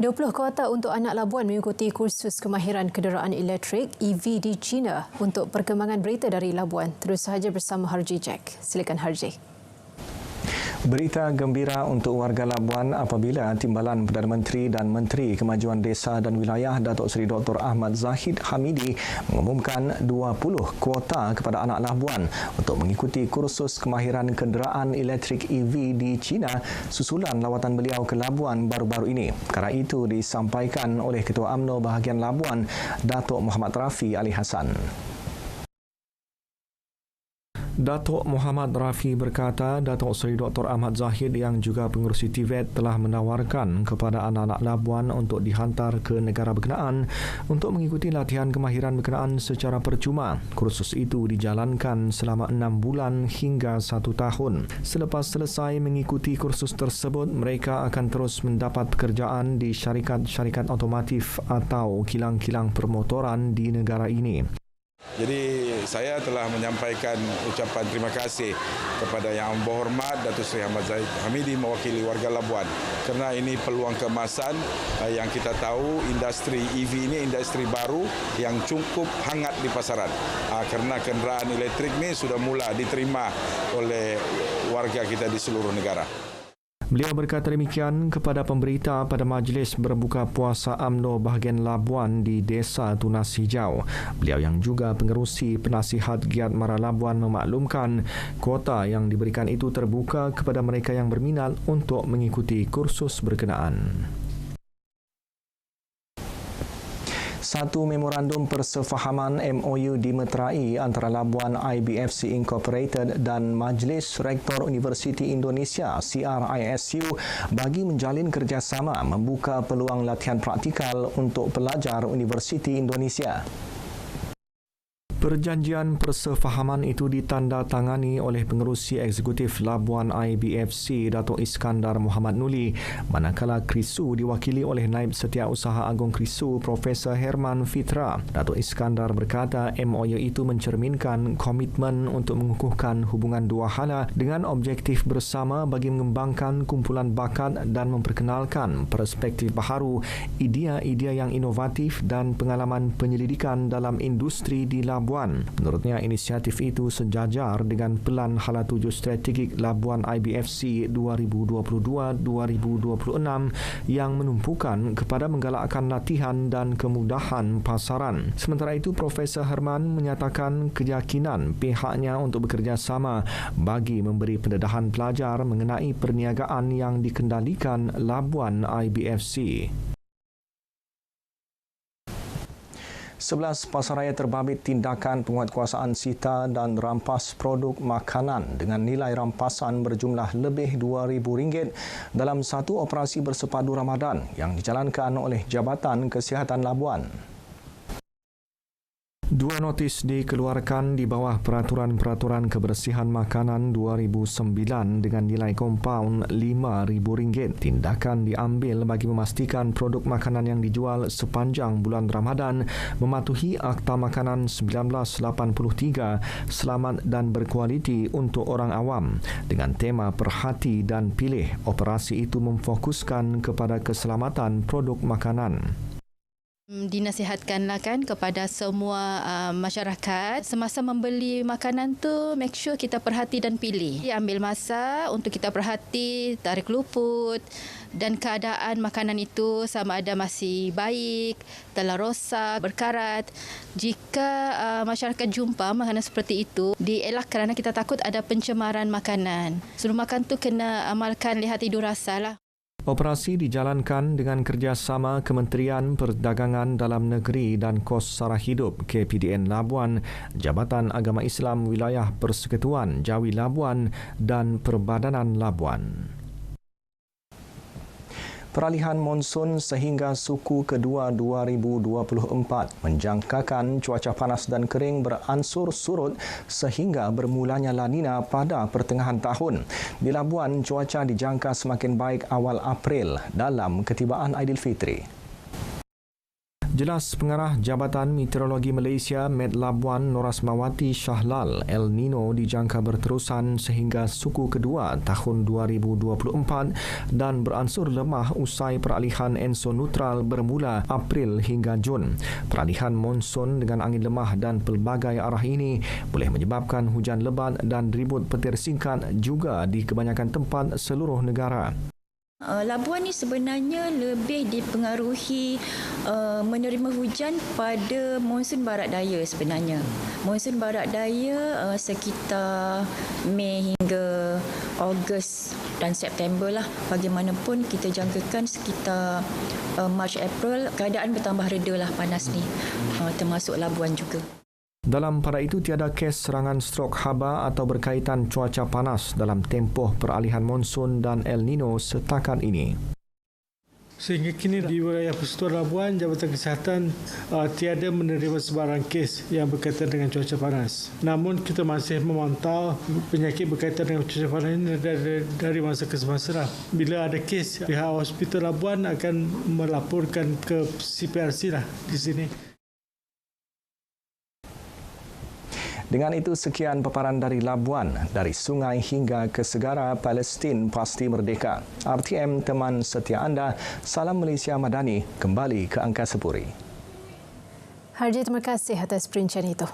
20 kuota untuk anak Labuan mengikuti kursus kemahiran kenderaan elektrik EV di China. Untuk perkembangan berita dari Labuan, terus sahaja bersama Harji Jack. Silakan Harji. Berita gembira untuk warga Labuan apabila Timbalan Perdana Menteri dan Menteri Kemajuan Desa dan Wilayah Datuk Seri Dr. Ahmad Zahid Hamidi mengumumkan 20 kuota kepada anak Labuan untuk mengikuti kursus kemahiran kenderaan elektrik EV di China susulan lawatan beliau ke Labuan baru-baru ini. Perkara itu disampaikan oleh Ketua UMNO bahagian Labuan, Datuk Muhammad Rafi Ali Hassan. Datuk Muhammad Rafi berkata Datuk Seri Dr. Ahmad Zahid yang juga pengerusi TVET telah menawarkan kepada anak-anak Labuan untuk dihantar ke negara berkenaan untuk mengikuti latihan kemahiran berkenaan secara percuma. Kursus itu dijalankan selama 6 bulan hingga 1 tahun. Selepas selesai mengikuti kursus tersebut, mereka akan terus mendapat pekerjaan di syarikat-syarikat otomotif atau kilang-kilang permotoran di negara ini. Jadi saya telah menyampaikan ucapan terima kasih kepada Yang Berhormat Datuk Seri Ahmad Zahid Hamidi mewakili warga Labuan kerana ini peluang keemasan yang kita tahu industri EV ini industri baru yang cukup hangat di pasaran kerana kenderaan elektrik ini sudah mula diterima oleh warga kita di seluruh negara. Beliau berkata demikian kepada pemberita pada majlis berbuka puasa UMNO bahagian Labuan di Desa Tunas Hijau. Beliau yang juga pengerusi penasihat Giat Mara Labuan memaklumkan kuota yang diberikan itu terbuka kepada mereka yang berminat untuk mengikuti kursus berkenaan. Satu memorandum persefahaman MOU dimeterai antara Labuan IBFC Incorporated dan Majlis Rektor Universiti Indonesia CRISU bagi menjalin kerjasama membuka peluang latihan praktikal untuk pelajar Universiti Indonesia. Perjanjian persefahaman itu ditandatangani oleh pengerusi eksekutif Labuan IBFC Datuk Iskandar Muhammad Nuli, manakala KRISU diwakili oleh Naib Setiausaha Agung KRISU Profesor Herman Fitra. Datuk Iskandar berkata MOU itu mencerminkan komitmen untuk mengukuhkan hubungan dua hala dengan objektif bersama bagi mengembangkan kumpulan bakat dan memperkenalkan perspektif baharu, idea-idea yang inovatif dan pengalaman penyelidikan dalam industri di Labuan. Menurutnya, inisiatif itu sejajar dengan Pelan Hala Tuju Strategik Labuan IBFC 2022-2026 yang menumpukan kepada menggalakkan latihan dan kemudahan pasaran. Sementara itu, Profesor Herman menyatakan keyakinan pihaknya untuk bekerjasama bagi memberi pendedahan pelajar mengenai perniagaan yang dikendalikan Labuan IBFC. 11 pasaraya terbabit tindakan penguatkuasaan sita dan rampas produk makanan dengan nilai rampasan berjumlah lebih RM2,000 dalam satu operasi bersepadu Ramadan yang dijalankan oleh Jabatan Kesihatan Labuan. Dua notis dikeluarkan di bawah Peraturan-Peraturan Kebersihan Makanan 2009 dengan nilai kompaun RM5,000. Tindakan diambil bagi memastikan produk makanan yang dijual sepanjang bulan Ramadan mematuhi Akta Makanan 1983 selamat dan berkualiti untuk orang awam. Dengan tema Perhati dan Pilih, operasi itu memfokuskan kepada keselamatan produk makanan. Dinasihatkanlah kan kepada semua masyarakat semasa membeli makanan tu make sure kita perhati dan pilih. Ambil masa untuk kita perhati tarik luput dan keadaan makanan itu sama ada masih baik, telah rosak, berkarat. Jika masyarakat jumpa makanan seperti itu, dielak kerana kita takut ada pencemaran makanan. Sebelum makan tu kena amalkan lihat tidur rasa lah. Operasi dijalankan dengan kerjasama Kementerian Perdagangan Dalam Negeri dan Kos Sara Hidup KPDN Labuan, Jabatan Agama Islam Wilayah Persekutuan Jawi Labuan dan Perbadanan Labuan. Peralihan monsun sehingga suku kedua 2024 menjangkakan cuaca panas dan kering beransur surut sehingga bermulanya La Nina pada pertengahan tahun. Di Labuan, cuaca dijangka semakin baik awal April dalam ketibaan Aidilfitri. Jelas Pengarah Jabatan Meteorologi Malaysia Met Labuan Norasmawati Shahlal, El Nino dijangka berterusan sehingga suku kedua tahun 2024 dan beransur lemah usai peralihan enso neutral bermula April hingga Jun. Peralihan monsun dengan angin lemah dan pelbagai arah ini boleh menyebabkan hujan lebat dan ribut petir singkat juga di kebanyakan tempat seluruh negara. Labuan ni sebenarnya lebih dipengaruhi menerima hujan pada monsun barat daya sebenarnya. Monsun barat daya sekitar Mei hingga Ogos dan September lah. Bagaimanapun kita jangkakan sekitar Mac April keadaan bertambah reda lah panas ni, termasuk Labuan juga. Dalam pada itu, tiada kes serangan strok haba atau berkaitan cuaca panas dalam tempoh peralihan monsun dan El Nino setakat ini. Sehingga kini di wilayah Persekutuan Labuan, Jabatan Kesihatan tiada menerima sebarang kes yang berkaitan dengan cuaca panas. Namun kita masih memantau penyakit berkaitan dengan cuaca panas ini dari masa ke semasa. Bila ada kes, pihak Hospital Labuan akan melaporkan ke CPRC lah di sini. Dengan itu, sekian paparan dari Labuan, dari sungai hingga ke segara, Palestin pasti merdeka. RTM teman setia anda, salam Malaysia Madani, kembali ke Angkasa Puri. Harji, terima kasih atas perincian itu.